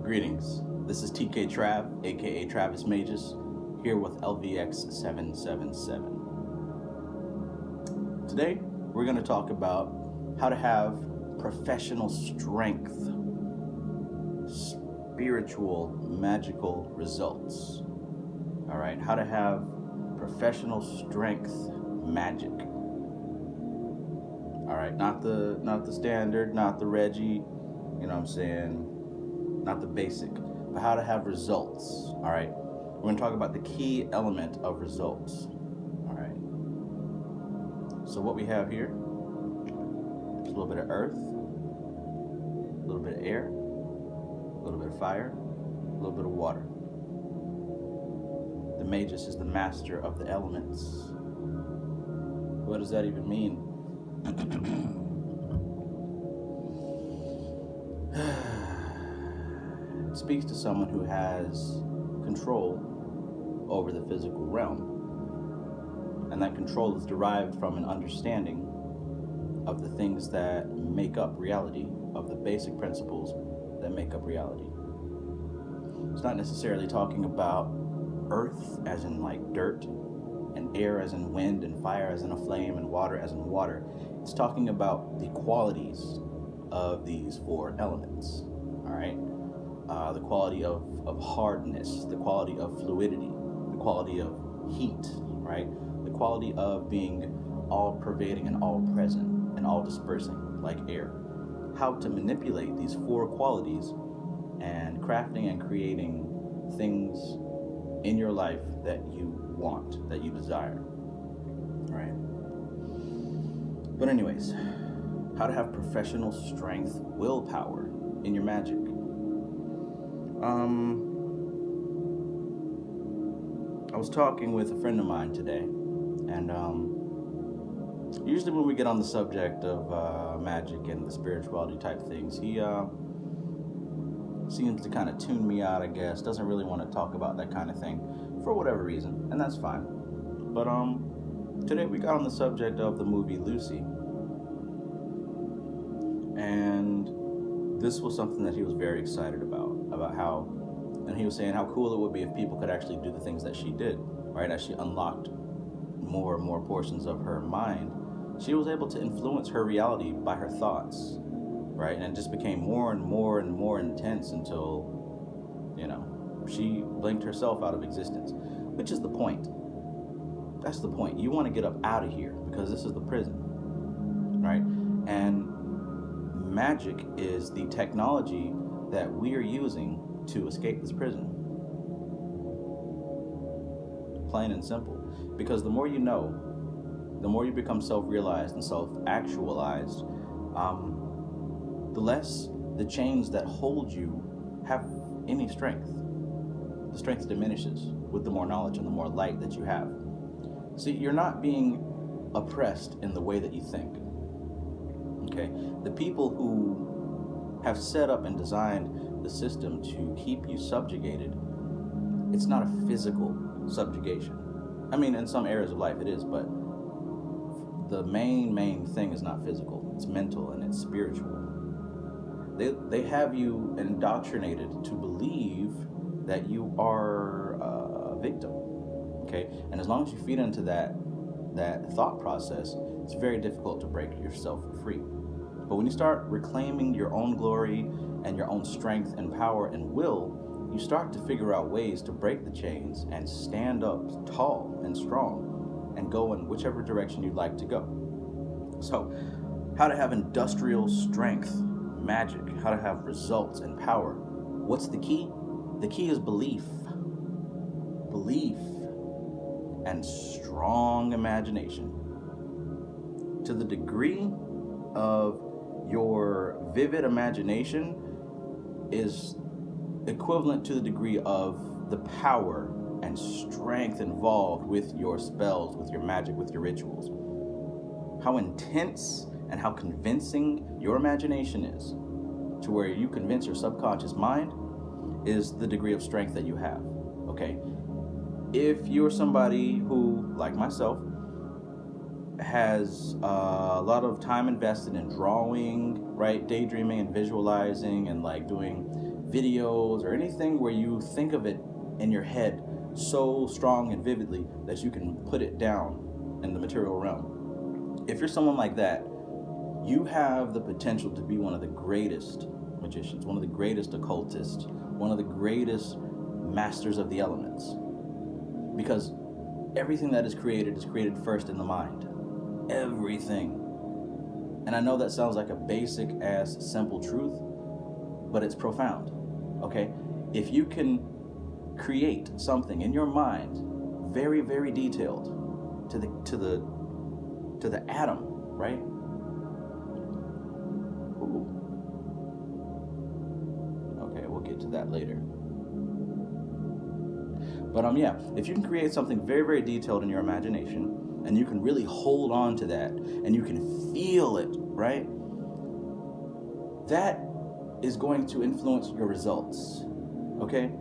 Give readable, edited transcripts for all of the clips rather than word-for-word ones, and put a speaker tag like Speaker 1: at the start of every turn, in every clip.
Speaker 1: Greetings. This is TK Trav, aka Travis Magus, here with LVX777. Today, we're going to talk about how to have professional strength, spiritual, magical results. All right, how to have professional strength magic. All right, not the standard, not the Reggie, you know what I'm saying, not the basic, but how to have results. All right, we're going to talk about the key element of results. All right, so what we have here is a little bit of earth, a little bit of air, a little bit of fire, a little bit of water. The Magus is the master of the elements. What does that even mean? It speaks to someone who has control over the physical realm, and that control is derived from an understanding of the things that make up reality, of the basic principles that make up reality. It's not necessarily talking about earth as in like dirt, and air as in wind, and fire as in a flame, and water as in water. It's talking about the qualities of these four elements, all right? The quality of hardness, the quality of fluidity, the quality of heat, right? The quality of being all-pervading and all-present and all-dispersing like air. How to manipulate these four qualities and crafting and creating things in your life that you want, that you desire, right? But anyways, how to have professional strength, willpower in your magic. I was talking with a friend of mine today, and usually when we get on the subject of magic and the spirituality type things, he seems to kind of tune me out, I guess. Doesn't really want to talk about that kind of thing for whatever reason, and that's fine. But today we got on the subject of the movie Lucy, and this was something that he was very excited about how, and he was saying how cool it would be if people could actually do the things that she did, right? As she unlocked more and more portions of her mind, she was able to influence her reality by her thoughts, right? And it just became more and more and more intense until, you know, she blinked herself out of existence, which is the point. That's the point. You want to get up out of here because this is the prison, right? And magic is the technology that we are using to escape this prison. Plain and simple. Because the more you know, the more you become self-realized and self-actualized, the less the chains that hold you have any strength. The strength diminishes with the more knowledge and the more light that you have. See, you're not being oppressed in the way that you think. Okay? The people who have set up and designed the system to keep you subjugated, it's not a physical subjugation. I mean, in some areas of life it is, but the main thing is not physical. It's mental and it's spiritual. They have you indoctrinated to believe that you are a victim, okay? And as long as you feed into that thought process, it's very difficult to break yourself free. But when you start reclaiming your own glory and your own strength and power and will, you start to figure out ways to break the chains and stand up tall and strong and go in whichever direction you'd like to go. So, how to have industrial strength, magic, how to have results and power. What's the key? The key is belief. Belief and strong imagination. To the degree of your vivid imagination is equivalent to the degree of the power and strength involved with your spells, with your magic, with your rituals. How intense and how convincing your imagination is, to where you convince your subconscious mind, is the degree of strength that you have, okay? If you're somebody who, like myself, has a lot of time invested in drawing, right, daydreaming and visualizing and like doing videos or anything where you think of it in your head so strong and vividly that you can put it down in the material realm. If you're someone like that, you have the potential to be one of the greatest magicians, one of the greatest occultists, one of the greatest masters of the elements. Because everything that is created first in the mind. Everything. And I know that sounds like a basic ass simple truth, but it's profound. Okay? If you can create something in your mind very, very detailed to the atom, right? Ooh. Okay, we'll get to that later. But yeah, if you can create something very, very detailed in your imagination, and you can really hold on to that, and you can feel it, right? That is going to influence your results, okay?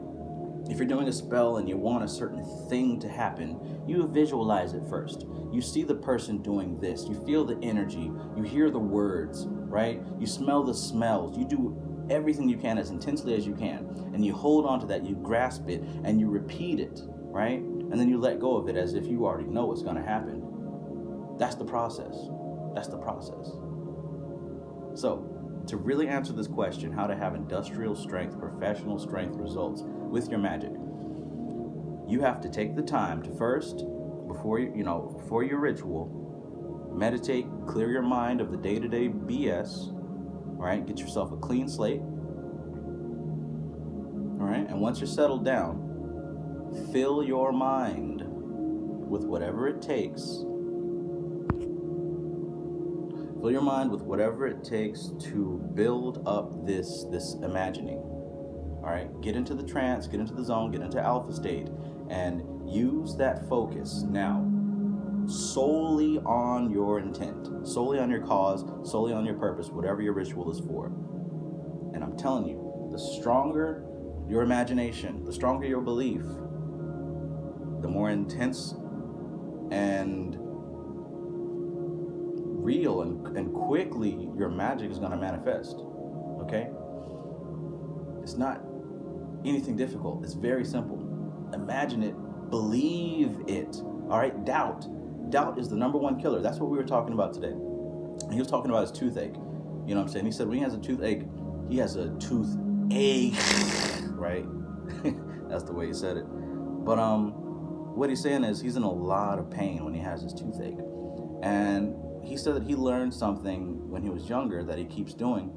Speaker 1: If you're doing a spell and you want a certain thing to happen, you visualize it first. You see the person doing this, you feel the energy, you hear the words, right? You smell the smells, you do everything you can as intensely as you can, and you hold on to that, you grasp it, and you repeat it, right? And then you let go of it as if you already know what's going to happen. That's the process. That's the process. So, to really answer this question, how to have industrial strength, professional strength results with your magic, you have to take the time to first, before your ritual, meditate, clear your mind of the day-to-day BS. All right, get yourself a clean slate. All right, and once you're settled down, fill your mind with whatever it takes. Fill your mind with whatever it takes to build up this imagining. All right, get into the trance, get into the zone, get into alpha state, and use that focus now solely on your intent, solely on your cause, solely on your purpose, whatever your ritual is for. And I'm telling you, the stronger your imagination, the stronger your belief, the more intense and real and quickly your magic is going to manifest. Okay? It's not anything difficult. It's very simple. Imagine it, believe it. All right? Doubt is the number one killer. That's what we were talking about today. He was talking about his toothache. You know what I'm saying? He said when he has a toothache, he has a toothache, right? That's the way he said it. But what he's saying is he's in a lot of pain when he has his toothache. And he said that he learned something when he was younger that he keeps doing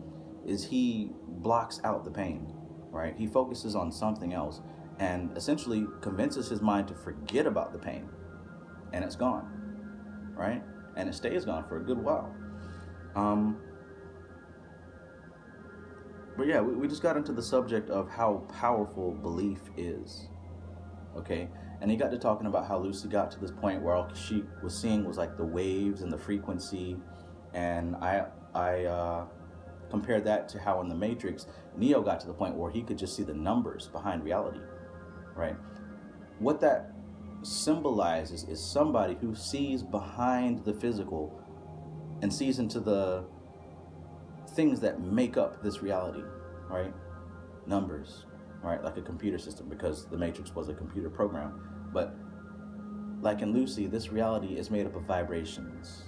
Speaker 1: is he blocks out the pain, right? He focuses on something else and essentially convinces his mind to forget about the pain, and it's gone. Right? And it stays gone for a good while. But yeah, we just got into the subject of how powerful belief is. Okay? And he got to talking about how Lucy got to this point where all she was seeing was like the waves and the frequency. And I compared that to how in the Matrix, Neo got to the point where he could just see the numbers behind reality. Right? What that symbolizes is somebody who sees behind the physical and sees into the things that make up this reality, right? Numbers, right? Like a computer system, because the Matrix was a computer program. But like in Lucy, this reality is made up of vibrations,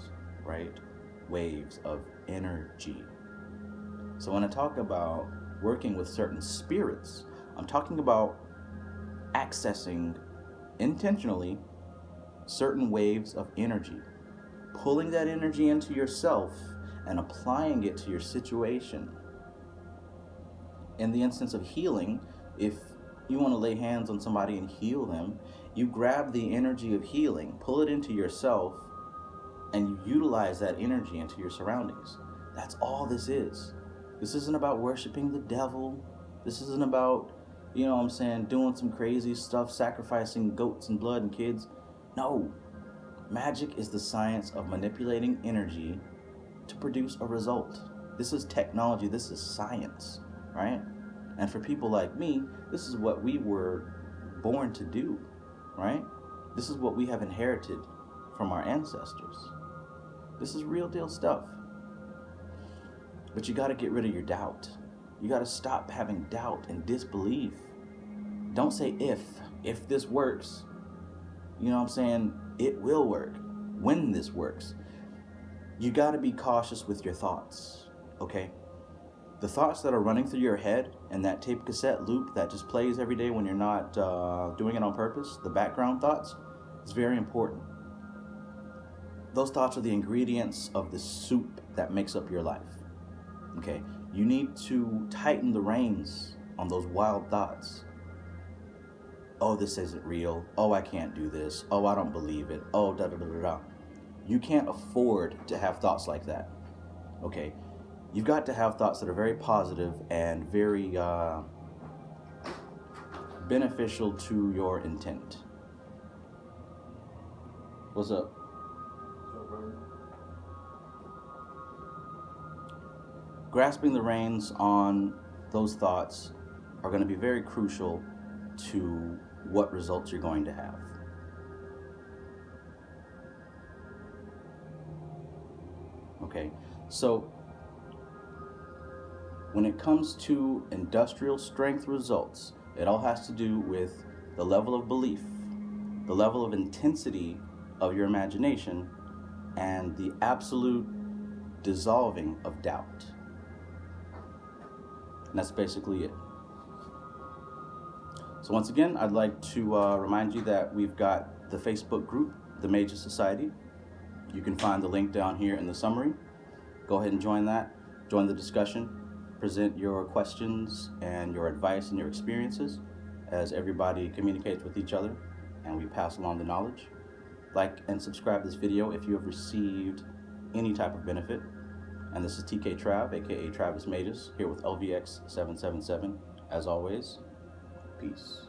Speaker 1: right? Waves of energy. So when I talk about working with certain spirits, I'm talking about accessing intentionally certain waves of energy, pulling that energy into yourself and applying it to your situation. In the instance of healing, if you want to lay hands on somebody and heal them, you grab the energy of healing, pull it into yourself, and you utilize that energy into your surroundings. That's all this is. This isn't about worshiping the devil. This isn't about, you know what I'm saying, doing some crazy stuff, sacrificing goats and blood and kids. No. Magic is the science of manipulating energy to produce a result. This is technology. This is science, right? And for people like me, this is what we were born to do, right? This is what we have inherited from our ancestors. This is real deal stuff. But you got to get rid of your doubt. You got to stop having doubt and disbelief. Don't say if this works. You know what I'm saying? It will work when this works. You got to be cautious with your thoughts, okay? The thoughts that are running through your head and that tape cassette loop that just plays every day when you're not doing it on purpose, the background thoughts, is very important. Those thoughts are the ingredients of the soup that makes up your life, okay? You need to tighten the reins on those wild thoughts. Oh, this isn't real. Oh, I can't do this. Oh, I don't believe it. Oh, da da da da da. You can't afford to have thoughts like that, okay? You've got to have thoughts that are very positive and very beneficial to your intent. What's up? Grasping the reins on those thoughts are going to be very crucial to what results you're going to have. Okay, so when it comes to industrial strength results, it all has to do with the level of belief, the level of intensity of your imagination, and the absolute dissolving of doubt. And that's basically it. So once again, I'd like to remind you that we've got the Facebook group, the Magick Society. You can find the link down here in the summary. Go ahead and join that. Join the discussion. Present your questions and your advice and your experiences as everybody communicates with each other and we pass along the knowledge. Like and subscribe this video if you have received any type of benefit. And this is TK Trav, aka Travis Magus, here with LVX777. As always, peace.